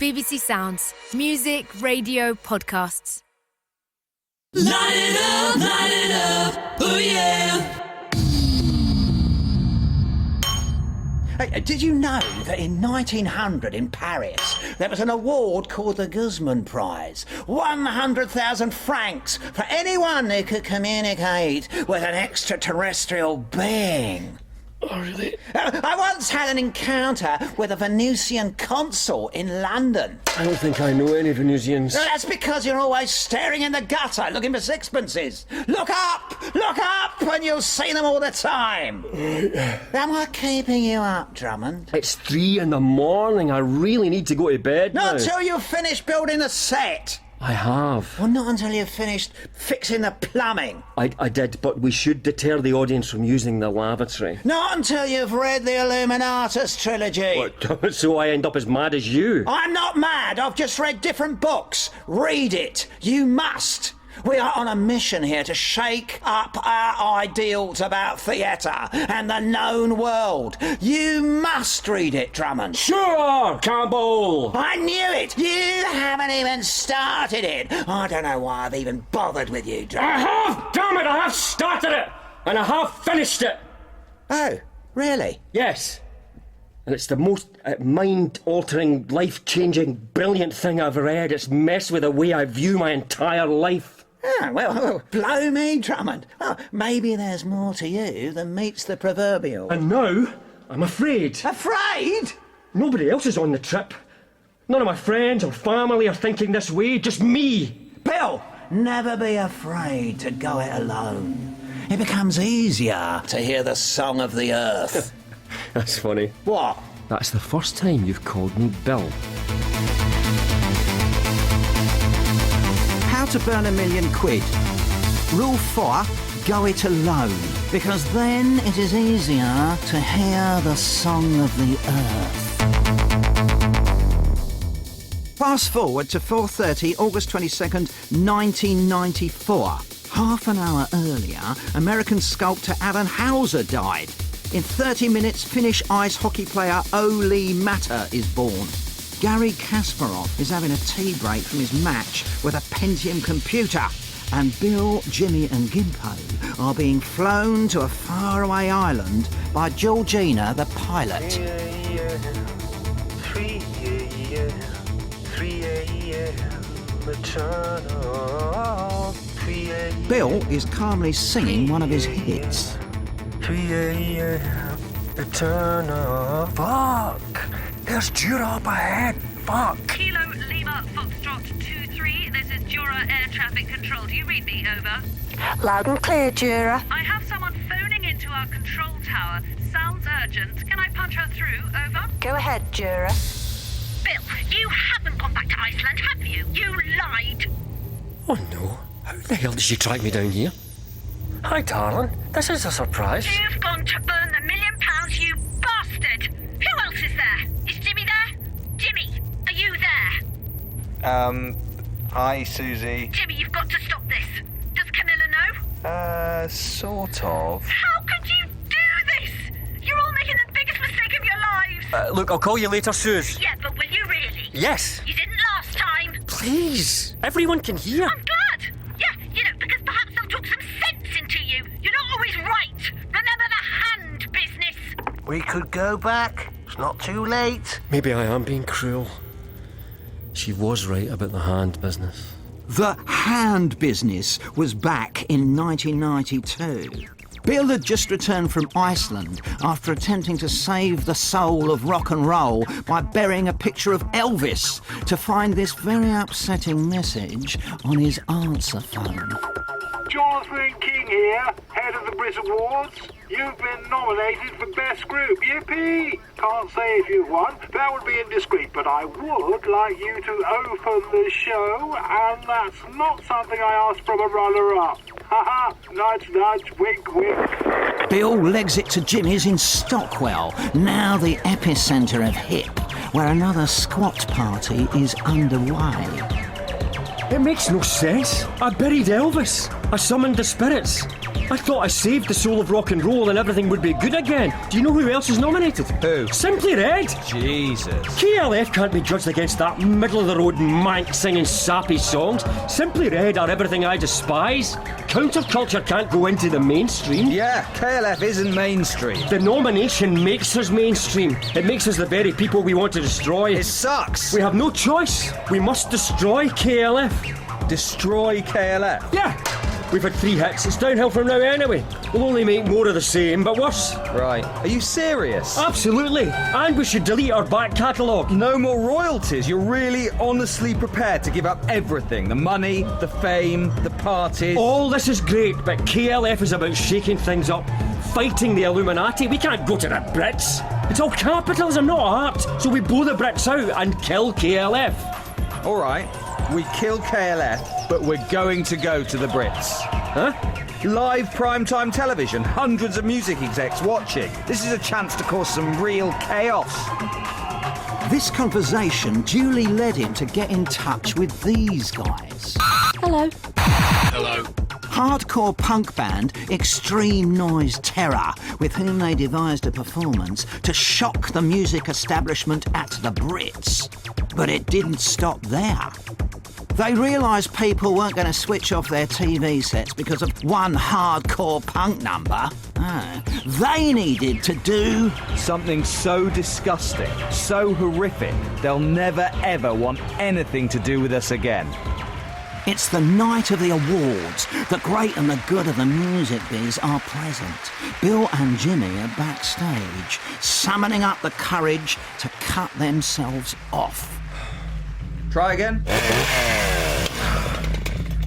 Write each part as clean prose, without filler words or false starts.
BBC Sounds. Music, radio, podcasts. Light it up, oh yeah. Hey, did you know that in 1900 in Paris there was an award called the Guzman Prize? 100,000 francs for anyone who could communicate with an extraterrestrial being. Oh, really? I once had an encounter with a Venusian consul in London. I don't think I know any Venusians. That's because you're always staring in the gutter looking for sixpences. Look up, and you'll see them all the time. Am I keeping you up, Drummond? It's 3 a.m. I really need to go to bed now. Not until you've finished building the set. I have. Well, not until you've finished fixing the plumbing. I did, but we should deter the audience from using the lavatory. Not until you've read the Illuminatus trilogy. What, so I end up as mad as you? I'm not mad. I've just read different books. Read it. You must. We are on a mission here to shake up our ideals about theatre and the known world. You must read it, Drummond. Sure, Campbell. I knew it. You haven't even started it. I don't know why I've even bothered with you, Drummond. I have! Damn it, I have started it! And I have finished it! Oh, really? Yes. And it's the most mind-altering, life-changing, brilliant thing I've read. It's messed with the way I view my entire life. Ah, well, blow me, Drummond. Well, maybe there's more to you than meets the proverbial. And now, I'm afraid. Afraid? Nobody else is on the trip. None of my friends or family are thinking this way, just me. Bill, never be afraid to go it alone. It becomes easier to hear the song of the earth. That's funny. What? That's the first time you've called me Bill. How to burn £1,000,000 quid. Rule 4, go it alone, because then it is easier to hear the song of the earth. Fast forward to 4:30, August 22nd, 1994. Half an hour earlier, American sculptor Alan Hauser died. In 30 minutes, Finnish ice hockey player Olli Mätä is born. Gary Kasparov is having a tea break from his match with a Pentium computer. And Bill, Jimmy and Gimpo are being flown to a faraway island by Georgina the pilot. 3 a.m. Eternal. 3 a.m. Bill is calmly singing one of his hits. 3 a.m. Eternal. Fuck! There's Jura up ahead. Fuck! Kilo Lima Foxtrot 23. This is Jura Air Traffic Control. Do you read me? Over. Loud and clear, Jura. I have someone phoning into our control tower. Sounds urgent. Can I punch her through? Over. Go ahead, Jura. Bill, you haven't gone back to Iceland, have you? You lied. Oh no, how the hell did she track me down here? Hi, darling. This is a surprise. You've gone to burn the £1 million, you bastard. Who else is there? Is Jimmy there? Jimmy, are you there? Hi, Susie. Jimmy, you've got to stop this. Does Camilla know? Sort of. How could you do this? You're all making the biggest mistake of your lives. Look, I'll call you later, Suze. Yeah, but will you really? Yes. You didn't last time. Please. Everyone can hear. I'm glad. Yeah, because perhaps they'll talk some sense into you. You're not always right. Remember the hand business. We could go back. It's not too late. Maybe I am being cruel. She was right about the hand business. The hand business was back in 1992. Bill had just returned from Iceland after attempting to save the soul of rock and roll by burying a picture of Elvis to find this very upsetting message on his answer phone. Jonathan King here, head of the BRIT Awards. You've been nominated for Best Group. Yippee! Can't say if you've won. That would be indiscreet, but I would like you to open the show, and that's not something I asked from a runner-up. Haha, nudge, nudge, wink, wink. Bill legs it to Jimmy's in Stockwell, now the epicentre of hip, where another squat party is underway. It makes no sense. I buried Elvis. I summoned the spirits. I thought I saved the soul of rock and roll and everything would be good again. Do you know who else is nominated? Who? Simply Red. Jesus. KLF can't be judged against that middle-of-the-road mank singing sappy songs. Simply Red are everything I despise. Counterculture can't go into the mainstream. Yeah, KLF isn't mainstream. The nomination makes us mainstream. It makes us the very people we want to destroy. It sucks. We have no choice. We must destroy KLF. Destroy KLF? Yeah. We've had 3 hits. It's downhill from now anyway. We'll only make more of the same, but worse. Right. Are you serious? Absolutely. And we should delete our back catalogue. No more royalties. You're really honestly prepared to give up everything. The money, the fame, the parties. All this is great, but KLF is about shaking things up. Fighting the Illuminati. We can't go to the Brits. It's all capitalism, not art. So we blow the Brits out and kill KLF. All right. We kill KLF, but we're going to go to the Brits. Huh? Live primetime television, hundreds of music execs watching. This is a chance to cause some real chaos. This conversation duly led him to get in touch with these guys. Hello. Hello. Hardcore punk band Extreme Noise Terror, with whom they devised a performance to shock the music establishment at the Brits. But it didn't stop there. They realised people weren't going to switch off their TV sets because of one hardcore punk number. No, they needed to do something so disgusting, so horrific, they'll never ever want anything to do with us again. It's the night of the awards. The great and the good of the music biz are present. Bill and Jimmy are backstage, summoning up the courage to cut themselves off. Try again.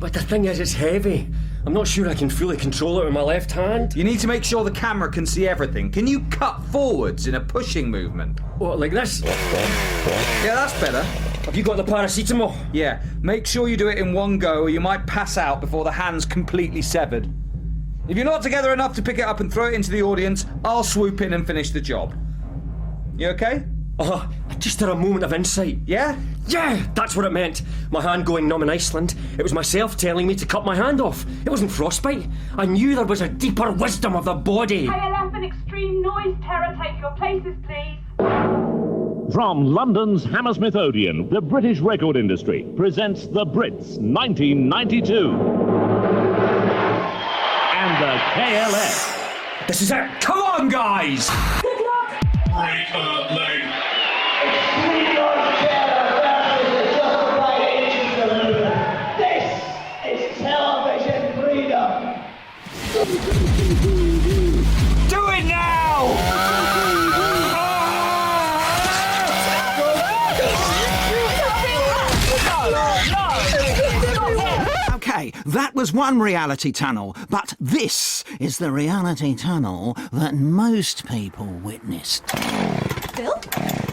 But the thing is, it's heavy. I'm not sure I can fully control it with my left hand. You need to make sure the camera can see everything. Can you cut forwards in a pushing movement? What, like this? Yeah, that's better. Have you got the paracetamol? Yeah, make sure you do it in one go or you might pass out before the hand's completely severed. If you're not together enough to pick it up and throw it into the audience, I'll swoop in and finish the job. You okay? I just had a moment of insight. Yeah? Yeah, that's what it meant. My hand going numb in Iceland. It was myself telling me to cut my hand off. It wasn't frostbite. I knew there was a deeper wisdom of the body. KLF and Extreme Noise Terror, take your places, please. From London's Hammersmith Odeon, the British record industry presents the Brits 1992. And the KLF. This is it. Come on, guys! Good luck! Break alert. Do it now! Okay, that was one reality tunnel, but this is the reality tunnel that most people witnessed. Bill?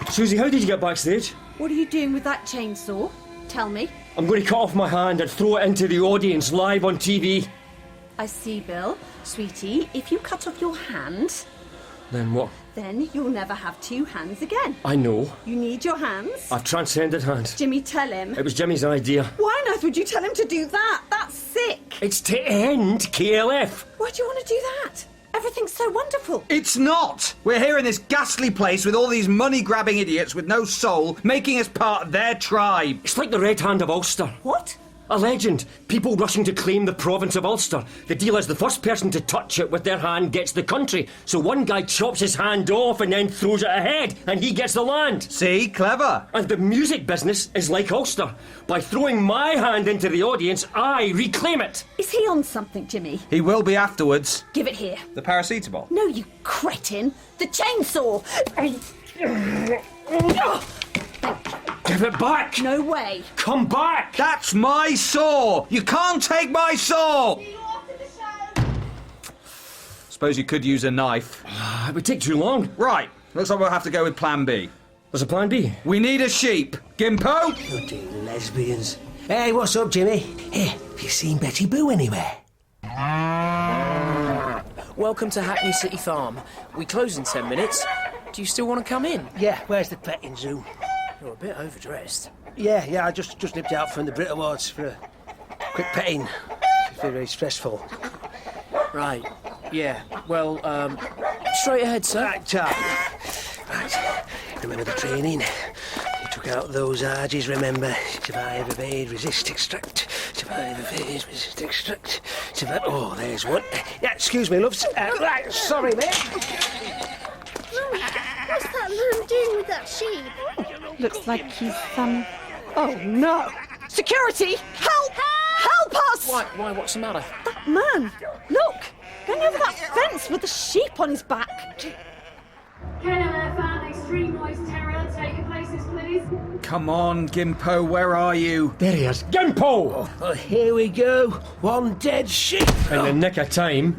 Susie, how did you get backstage? What are you doing with that chainsaw? Tell me. I'm going to cut off my hand and throw it into the audience live on TV. I see, Bill. Sweetie, if you cut off your hand, Then what? then you'll never have 2 hands again. I know. You need your hands. I've transcended hands. Jimmy, tell him. It was Jimmy's idea. Why on earth would you tell him to do that? That's sick. It's to end KLF. Why do you want to do that? Everything's so wonderful. It's not! We're here in this ghastly place with all these money-grabbing idiots with no soul, making us part of their tribe. It's like the Red Hand of Ulster. What? A legend. People rushing to claim the province of Ulster. The deal is the first person to touch it with their hand gets the country. So one guy chops his hand off and then throws it ahead, and he gets the land. See? Clever. And the music business is like Ulster. By throwing my hand into the audience, I reclaim it. Is he on something, Jimmy? He will be afterwards. Give it here. The paracetamol. No, you cretin. The chainsaw. Give it back. No way. Come back. That's my saw! You can't take my saw! Suppose you could use a knife. It would take too long. Right, looks like we'll have to go with plan B. There's a plan B. We need a sheep. Gimpo? Bloody lesbians. Hey, what's up, Jimmy? Hey, have you seen Betty Boo anywhere? Welcome to Hackney City Farm. We close in 10 minutes. Do you still want to come in? Yeah, where's the petting zoo? You're a bit overdressed. Yeah, I just nipped out from the BRIT Awards for a quick petting. very stressful. Right. Yeah. Well, straight ahead, sir. Right. Remember the training? You took out those arges, remember? Survive, evade, resist, extract. Survive, evade, resist, extract. Survive... Oh, there's one. Yeah, excuse me, loves. Right, sorry, mate. What's that man doing with that sheep? Looks like he's, Oh, no! Security! Help! Help us! Why, what's the matter? That man! Look! Going over that fence with the sheep on his back. KLF and Extreme Noise Terror, take your places, please. Come on, Gimpo, where are you? There he is. Gimpo! Oh, here we go. One dead sheep. In the nick of time.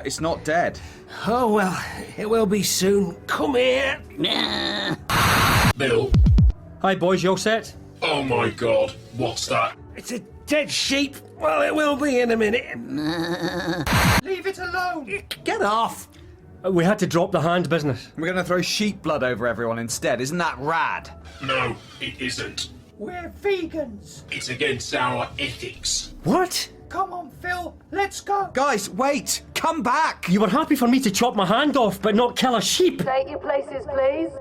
It's not dead. Oh, well, it will be soon. Come here. Bill? Hi, boys, you all set? Oh my god, what's that? It's a dead sheep. Well, it will be in a minute. Leave it alone. Get off. We had to drop the hand business. We're going to throw sheep blood over everyone instead. Isn't that rad? No, it isn't. We're vegans. It's against our ethics. What? Come on, Phil, let's go. Guys, wait! Come back! You were happy for me to chop my hand off, but not kill a sheep. Take your places, please.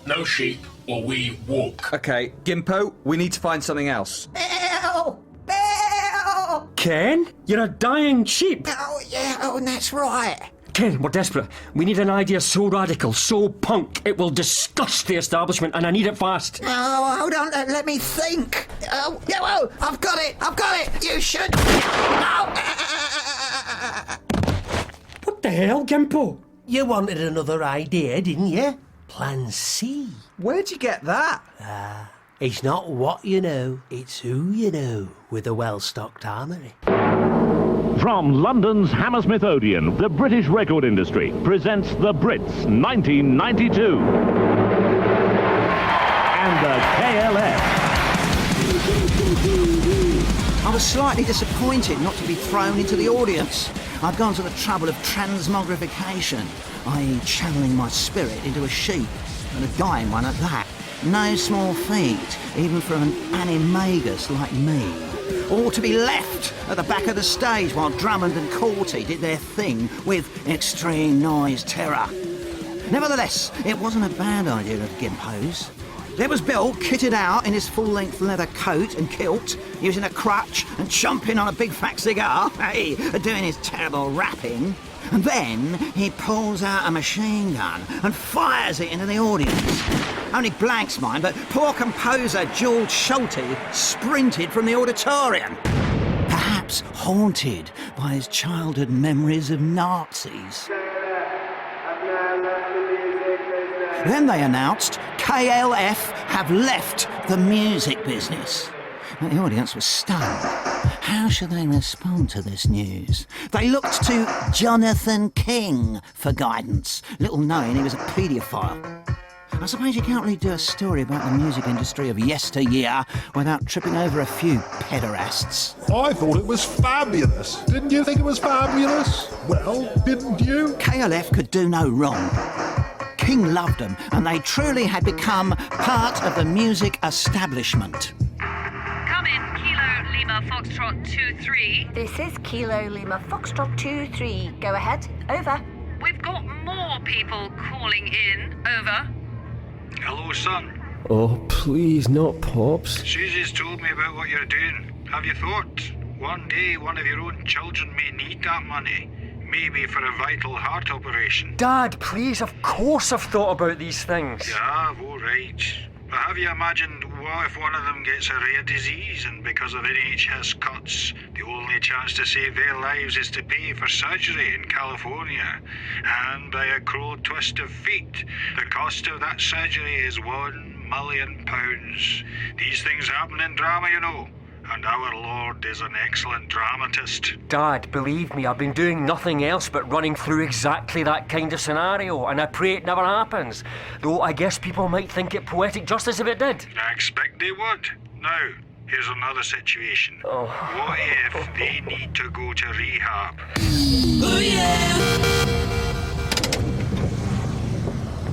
No sheep, or we walk. Okay, Gimpo, we need to find something else. Bill! Bill! Ken? You're a dying sheep. Oh, yeah, that's right. Ken, we're desperate. We need an idea so radical, so punk, it will disgust the establishment, and I need it fast. Oh, hold on, let me think. Oh, yeah, oh, I've got it. You should... What the hell, Gimpo? You wanted another idea, didn't you? Plan C. Where'd you get that? It's not what you know, it's who you know with a well-stocked armoury. From London's Hammersmith Odeon, the British record industry presents the Brits 1992. And the KLF. I was slightly disappointed not to be thrown into the audience. I'd gone to the trouble of transmogrification, i.e. channeling my spirit into a sheep, and a dying one at that. No small feat, even for an animagus like me. All to be left at the back of the stage while Drummond and Cauty did their thing with Extreme Noise Terror. Nevertheless, it wasn't a bad idea of Gimpo's. There was Bill kitted out in his full-length leather coat and kilt, using a crutch and chomping on a big fat cigar, hey, doing his terrible rapping. And then he pulls out a machine gun and fires it into the audience. Only blanks, mind, but poor composer George Schulte sprinted from the auditorium. Perhaps haunted by his childhood memories of Nazis. Then they announced KLF have left the music business. The audience was stunned. How should they respond to this news? They looked to Jonathan King for guidance, little knowing he was a paedophile. I suppose you can't really do a story about the music industry of yesteryear without tripping over a few pederasts. I thought it was fabulous. Didn't you think it was fabulous? Well, didn't you? KLF could do no wrong. King loved them, and they truly had become part of the music establishment. Come in, Kilo Lima Foxtrot 2-3. This is Kilo Lima Foxtrot 2-3. Go ahead. Over. We've got more people calling in. Over. Hello, son. Oh, please, not Pops. Susie's told me about what you're doing. Have you thought? One day, one of your own children may need that money. Maybe for a vital heart operation. Dad, please, of course I've thought about these things. Yeah, all right. But have you imagined what if one of them gets a rare disease and because of NHS cuts, the only chance to save their lives is to pay for surgery in California? And by a cruel twist of fate, the cost of that surgery is £1 million. These things happen in drama, you know. And our Lord is an excellent dramatist. Dad, believe me, I've been doing nothing else but running through exactly that kind of scenario, and I pray it never happens. Though I guess people might think it poetic justice if it did. I expect they would. Now, here's another situation. Oh. What if they need to go to rehab? Oh yeah!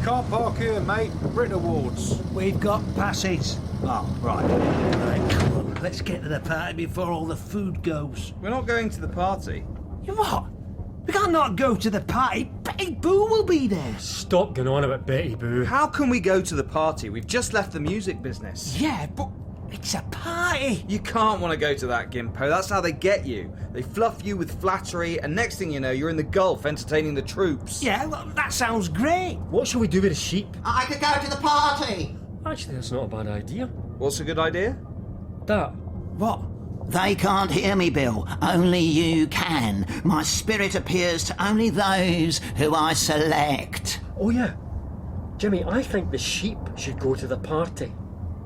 Can't park here, mate. BRIT Awards. We've got passes. Oh, right. Right, come on. Let's get to the party before all the food goes. We're not going to the party. You what? We can't not go to the party. Betty Boo will be there. Stop going on about Betty Boo. How can we go to the party? We've just left the music business. Yeah, but it's a party. You can't want to go to that, Gimpo. That's how they get you. They fluff you with flattery, and next thing you know, you're in the Gulf entertaining the troops. Yeah, well, that sounds great. What shall we do with the sheep? I could go to the party. Actually, that's not a bad idea. What's a good idea? That. What? They can't hear me, Bill. Only you can. My spirit appears to only those who I select. Oh, yeah. Jimmy, I think the sheep should go to the party.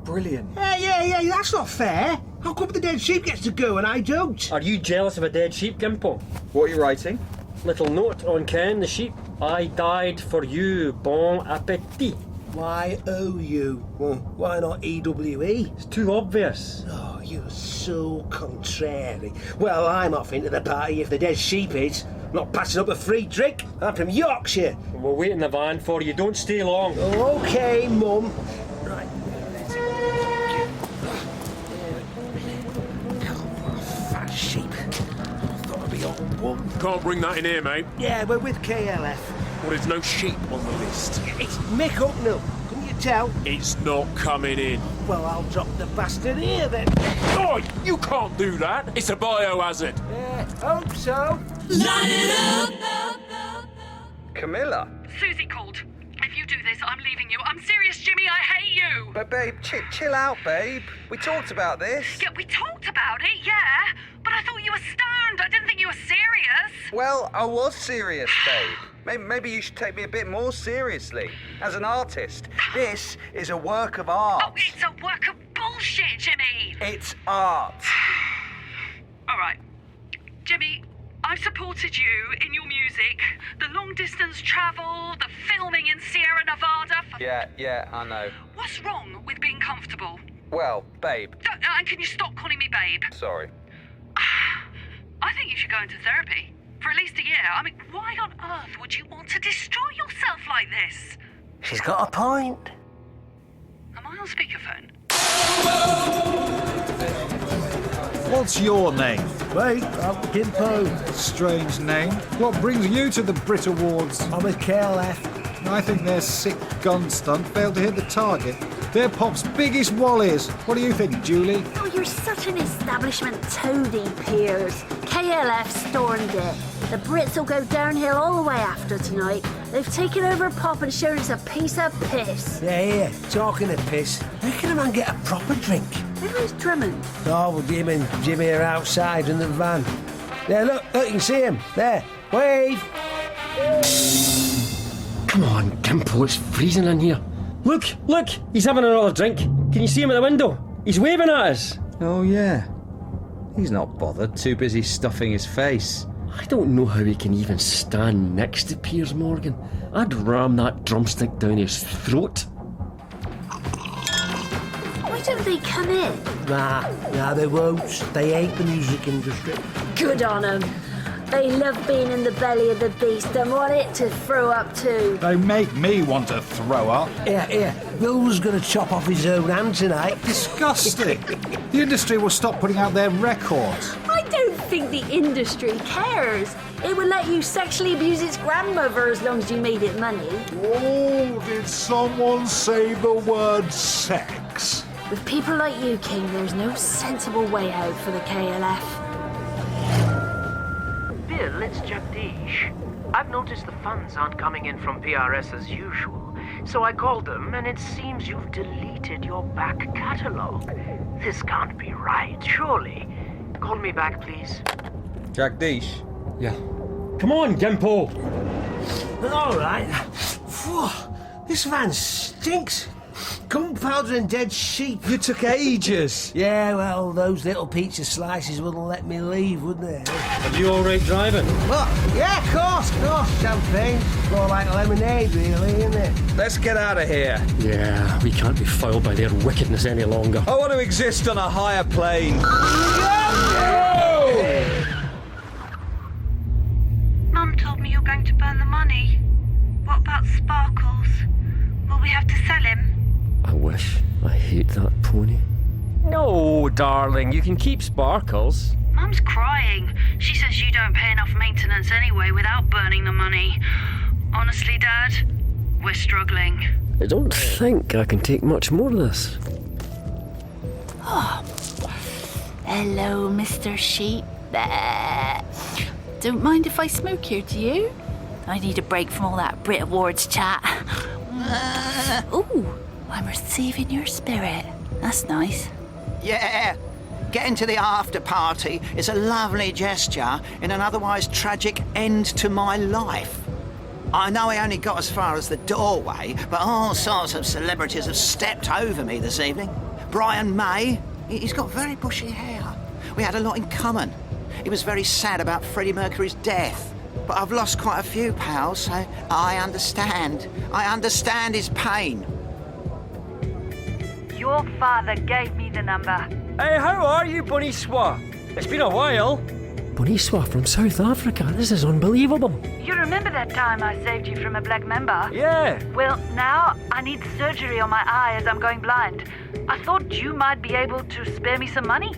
Brilliant. Yeah, that's not fair. How come the dead sheep gets to go and I don't? Are you jealous of a dead sheep, Gimpo? What are you writing? Little note on Ken, the sheep. I died for you. Bon appetit. Y-O-U. Well, why not E-W-E? It's too obvious. Oh, you're so contrary. Well, I'm off into the party if the dead sheep is. I'm not passing up a free drink. I'm from Yorkshire. We'll wait in the van for you. Don't stay long. OK, Mum. Right. Fat sheep. Thought I'd be on one. Can't bring that in here, mate. Yeah, we're with KLF. Well, there's no sheep on the list. It's Mick Hucknall. Couldn't you tell? It's not coming in. Well, I'll drop the bastard here then. Oh, you can't do that. It's a biohazard. Yeah, hope so. Line it up. Camilla. Susie called. If you do this, I'm leaving you. I'm serious, Jimmy. I hate you. But babe, chill out, babe. We talked about this. Yeah, we talked about it, yeah. But I thought you were stoned. I didn't think you were serious. Well, I was serious, babe. Maybe you should take me a bit more seriously. As an artist, this is a work of art. Oh, it's a work of bullshit, Jimmy. It's art. All right. Jimmy, I've supported you in your music. The long distance travel, the filming in Sierra Nevada. Yeah, I know. What's wrong with being comfortable? Well, babe. And can you stop calling me babe? Sorry. I think you should go into therapy. For at least a year. I mean, why on earth would you want to destroy yourself like this? She's got a point. Am I on speakerphone? What's your name? Mate, I'm Gimpo. Strange name. What brings you to the BRIT Awards? I'm with KLF. I think their sick gun stunt failed to hit the target. They're Pop's biggest wallies. What do you think, Julie? Oh, you're such an establishment toady, Piers. KLF stormed it. The Brits will go downhill all the way after tonight. They've taken over Pop and shown us a piece of piss. Yeah, talking of piss, where can a man get a proper drink? Where's Drummond? Oh, well, him and Jimmy are outside in the van. There, look, you can see him. There, wave. Come on, Gimpo, it's freezing in here. Look, he's having another drink. Can you see him at the window? He's waving at us. Oh, yeah. He's not bothered, too busy stuffing his face. I don't know how he can even stand next to Piers Morgan. I'd ram that drumstick down his throat. Why don't they come in? Nah, they won't. They hate the music industry. Good on them. They love being in the belly of the beast and want it to throw up too. They make me want to throw up. Yeah. Bill's going to chop off his own hand tonight. Disgusting. The industry will stop putting out their records. I don't think the industry cares. It would let you sexually abuse its grandmother as long as you made it money. Oh, did someone say the word sex? With people like you, King, there's no sensible way out for the KLF. Bill, it's Jagdish. I've noticed the funds aren't coming in from PRS as usual, so I called them and it seems you've deleted your back catalogue. This can't be right, surely. Call me back, please. Jagdish? Yeah. Come on, Gimpo! All right. This van stinks. Gunpowder and dead sheep. You took ages. Yeah, well, those little pizza slices wouldn't let me leave, would they? Are you all right driving? What? Yeah, of course. Champagne. More like lemonade, really, isn't it? Let's get out of here. Yeah, we can't be foiled by their wickedness any longer. I want to exist on a higher plane. Mum told me you're going to burn the money. What about Sparkles? Will we have to sell him? I wish. I hate that pony. No, darling, you can keep Sparkles. Mum's crying. She says you don't pay enough maintenance anyway without burning the money. Honestly, Dad, we're struggling. I don't think I can take much more of this. Oh. Hello, Mr. Sheep. Don't mind if I smoke here, do you? I need a break from all that BRIT Awards chat. Ooh, I'm receiving your spirit. That's nice. Yeah, getting to the after party is a lovely gesture in an otherwise tragic end to my life. I know I only got as far as the doorway, but all sorts of celebrities have stepped over me this evening. Brian May, he's got very bushy hair. We had a lot in common. He was very sad about Freddie Mercury's death. But I've lost quite a few pals, so I understand. I understand his pain. Your father gave me the number. Hey, how are you, Boniswa? It's been a while. Boniswa from South Africa. This is unbelievable. You remember that time I saved you from a black member? Yeah. Well, now I need surgery on my eye as I'm going blind. I thought you might be able to spare me some money.